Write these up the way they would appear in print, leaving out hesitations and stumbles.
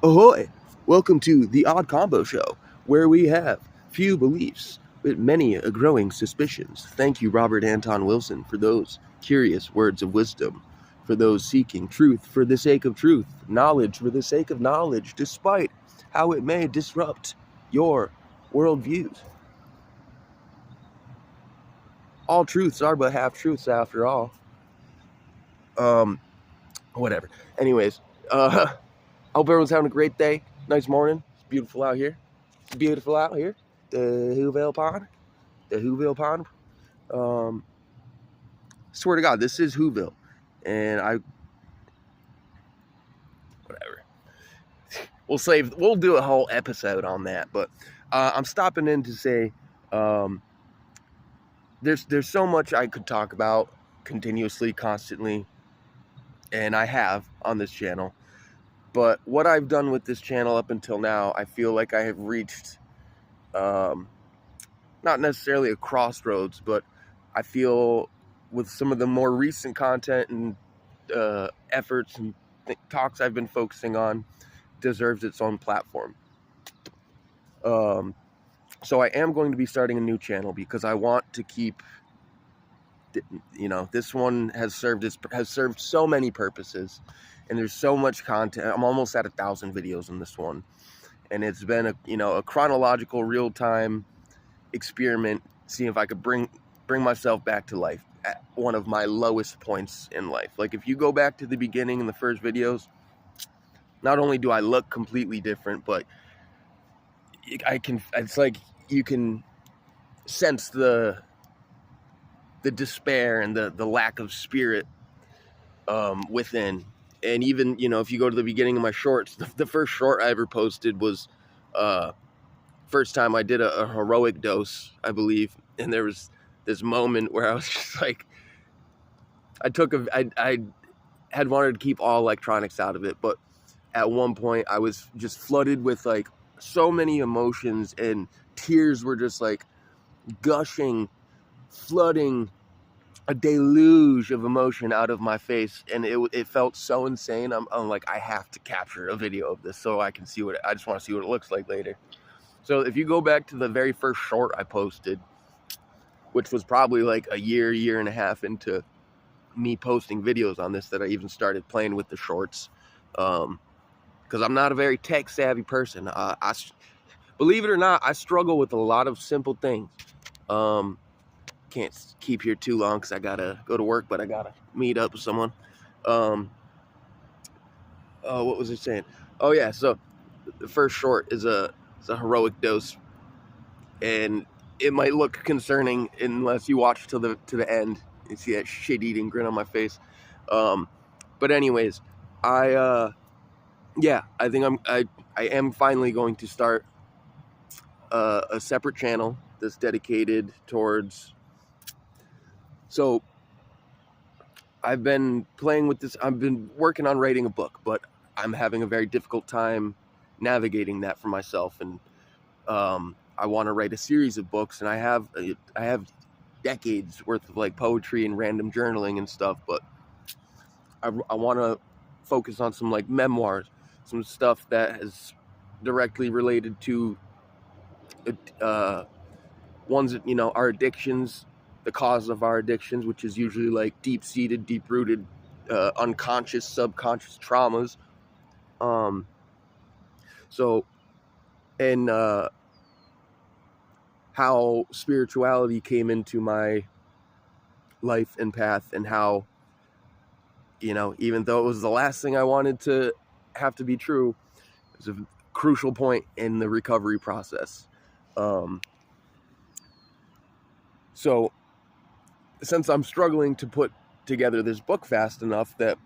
Ahoy! Welcome to the Odd Combo Show, where we have few beliefs, but many a growing suspicions. Thank you, Robert Anton Wilson, for those curious words of wisdom, for those seeking truth for the sake of truth, knowledge for the sake of knowledge, despite how it may disrupt your worldviews. All truths are but half truths, after all. Whatever. Anyways, hope everyone's having a great day. Nice morning. It's beautiful out here. The Whoville Pond. Swear to God, this is Whoville. And whatever. We'll do a whole episode on that. But I'm stopping in to say there's so much I could talk about continuously, constantly, and I have on this channel. But what I've done with this channel up until now, I feel like I have reached not necessarily a crossroads, but I feel with some of the more recent content and efforts and talks I've been focusing on, deserves its own platform. So I am going to be starting a new channel because I want to keep, this one has served so many purposes, and there's so much content. I'm almost at 1,000 videos in this one, and it's been a chronological, real-time experiment, seeing if I could bring myself back to life at one of my lowest points in life. Like, if you go back to the beginning in the first videos, not only do I look completely different, but it's like you can sense the despair and the lack of spirit within. And even, if you go to the beginning of my shorts, the first short I ever posted was first time I did a heroic dose, I believe, and there was this moment where I was just like, I had wanted to keep all electronics out of it, but at one point I was just flooded with like so many emotions, and tears were just like gushing, flooding, a deluge of emotion out of my face, and it felt so insane. I'm like, I have to capture a video of this so I can see I just want to see what it looks like later. So if you go back to the very first short I posted, which was probably like a year and a half into me posting videos on this, that I even started playing with the shorts, because I'm not a very tech savvy person. I believe it or not, I struggle with a lot of simple things. Can't keep here too long because I gotta go to work, but I gotta meet up with someone. What was I saying? Oh yeah, so the first short is a heroic dose, and it might look concerning unless you watch to the end and see that shit-eating grin on my face. But anyways, I think I am finally going to start a separate channel that's dedicated towards. So I've been playing with this. I've been working on writing a book, but I'm having a very difficult time navigating that for myself, and I want to write a series of books, and I have decades worth of like poetry and random journaling and stuff, but I want to focus on some like memoirs, some stuff that is directly related to ones that, our addictions, the cause of our addictions, which is usually like deep-seated, deep-rooted, unconscious, subconscious traumas. And how spirituality came into my life and path, and how, even though it was the last thing I wanted to have to be true, it was a crucial point in the recovery process. So since I'm struggling to put together this book fast enough that,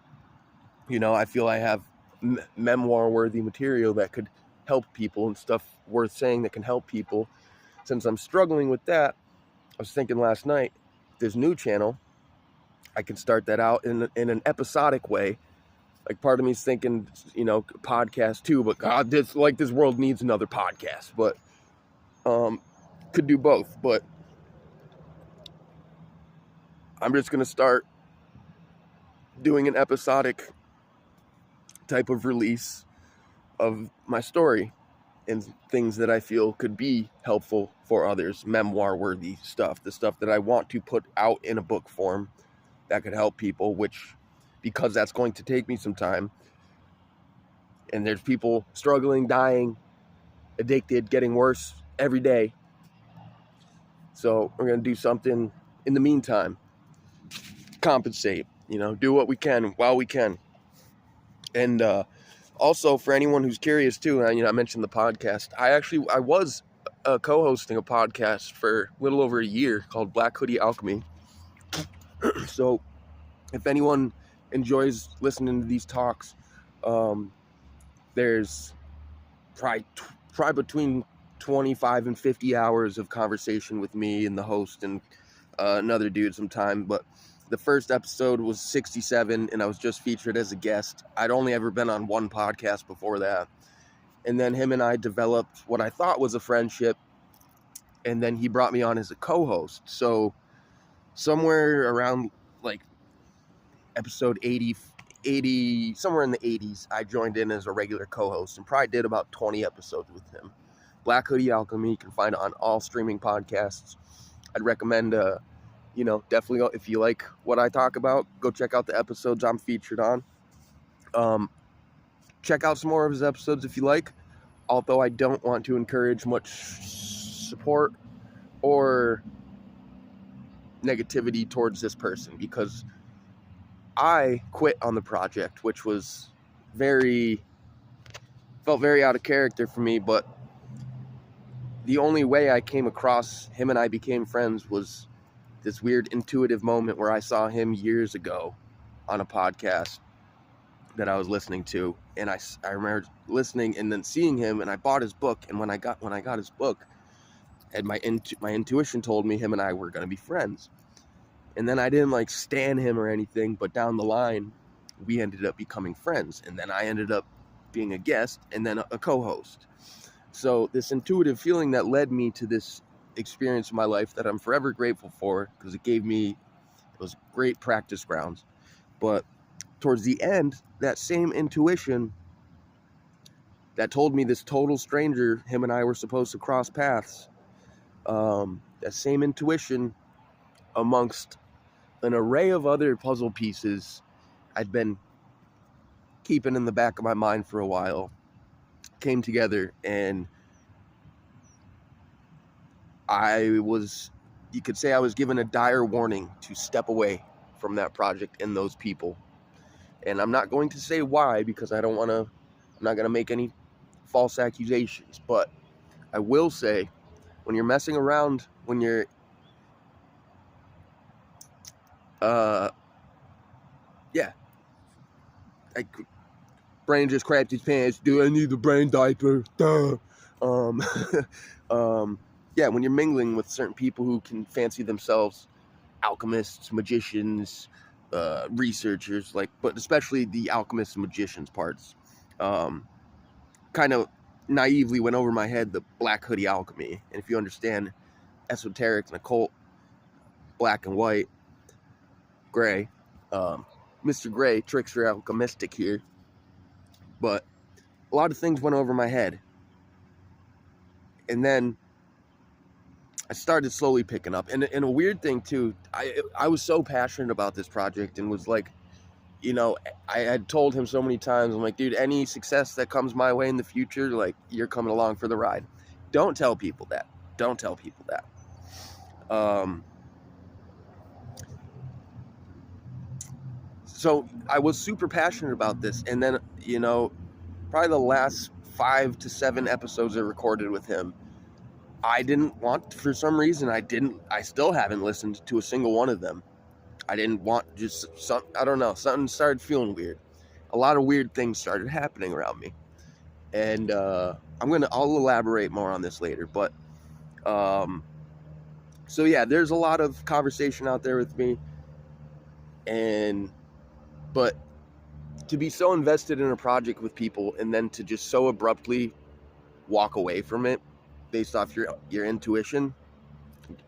I feel I have memoir-worthy material that could help people and stuff worth saying that can help people. Since I'm struggling with that, I was thinking last night, this new channel, I can start that out in an episodic way. Like, part of me's thinking, podcast too, but God, this world needs another podcast. But could do both. But I'm just going to start doing an episodic type of release of my story and things that I feel could be helpful for others, memoir-worthy stuff, the stuff that I want to put out in a book form that could help people, which, because that's going to take me some time, and there's people struggling, dying, addicted, getting worse every day. So we're going to do something in the meantime, compensate, do what we can while we can. And also, for anyone who's curious too, I mentioned the podcast. I was co-hosting a podcast for a little over a year called Hoodie Alchemy. So if anyone enjoys listening to these talks, there's probably between 25 and 50 hours of conversation with me and the host and another dude sometime. But the first episode was 67, and I was just featured as a guest. I'd only ever been on one podcast before that. And then him and I developed what I thought was a friendship, and then he brought me on as a co-host. So somewhere around like episode 80, somewhere in the 80s, I joined in as a regular co-host and probably did about 20 episodes with him. Hoodie Alchemy, you can find it on all streaming podcasts. I'd recommend, definitely, if you like what I talk about, go check out the episodes I'm featured on. Check out some more of his episodes if you like, although I don't want to encourage much support or negativity towards this person, because I quit on the project, which felt very out of character for me, but the only way I came across him and I became friends was this weird intuitive moment where I saw him years ago on a podcast that I was listening to, and I remember listening and then seeing him, and I bought his book. And when I got his book, and my intuition told me him and I were going to be friends. And then I didn't stan him or anything, but down the line we ended up becoming friends, and then I ended up being a guest and then a co-host. So this intuitive feeling that led me to this experience in my life that I'm forever grateful for, because it was great practice grounds. But towards the end, that same intuition that told me this total stranger, him and I were supposed to cross paths, that same intuition, amongst an array of other puzzle pieces I'd been keeping in the back of my mind for a while, came together, and you could say I was given a dire warning to step away from that project and those people. And I'm not going to say why, because I'm not going to make any false accusations, but I will say, when you're messing around, when you're brain just crapped his pants. Do I need the brain diaper? Duh. When you're mingling with certain people who can fancy themselves alchemists, magicians, researchers, but especially the alchemists and magicians parts, kind of naively went over my head the Hoodie Alchemy. And if you understand esoteric and occult, black and white, gray, Mr. Gray, trickster alchemistic here. But a lot of things went over my head. And then I started slowly picking up. And a weird thing, too, I was so passionate about this project and was like, I had told him so many times, I'm like, dude, any success that comes my way in the future, you're coming along for the ride. Don't tell people that. Don't tell people that. So I was super passionate about this. And then, probably the last 5 to 7 episodes I recorded with him, I didn't want, for some reason, I still haven't listened to a single one of them. I didn't want, I don't know, something started feeling weird. A lot of weird things started happening around me. And I'll elaborate more on this later. But, so yeah, there's a lot of conversation out there with me. But to be so invested in a project with people and then to just so abruptly walk away from it based off your intuition,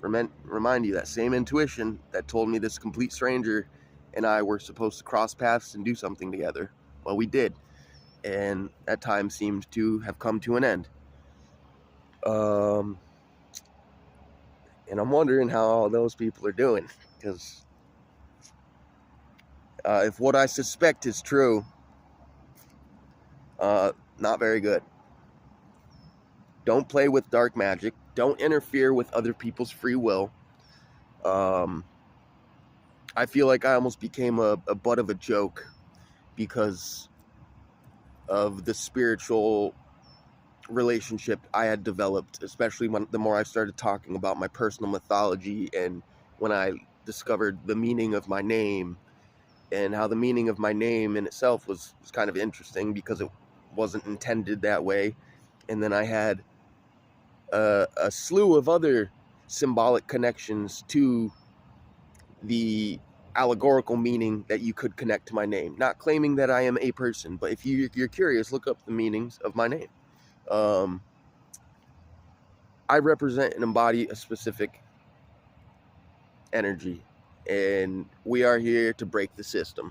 remind you that same intuition that told me this complete stranger and I were supposed to cross paths and do something together. Well, we did. and that time seems to have come to an end. And I'm wondering how all those people are doing, because if what I suspect is true, not very good. Don't play with dark magic. Don't interfere with other people's free will. I feel like I almost became a butt of a joke because of the spiritual relationship I had developed, especially when the more I started talking about my personal mythology, and when I discovered the meaning of my name, and how the meaning of my name in itself was kind of interesting because it wasn't intended that way. And then I had a slew of other symbolic connections to the allegorical meaning that you could connect to my name. Not claiming that I am a person, but if you're curious, look up the meanings of my name. I represent and embody a specific energy, and we are here to break the system.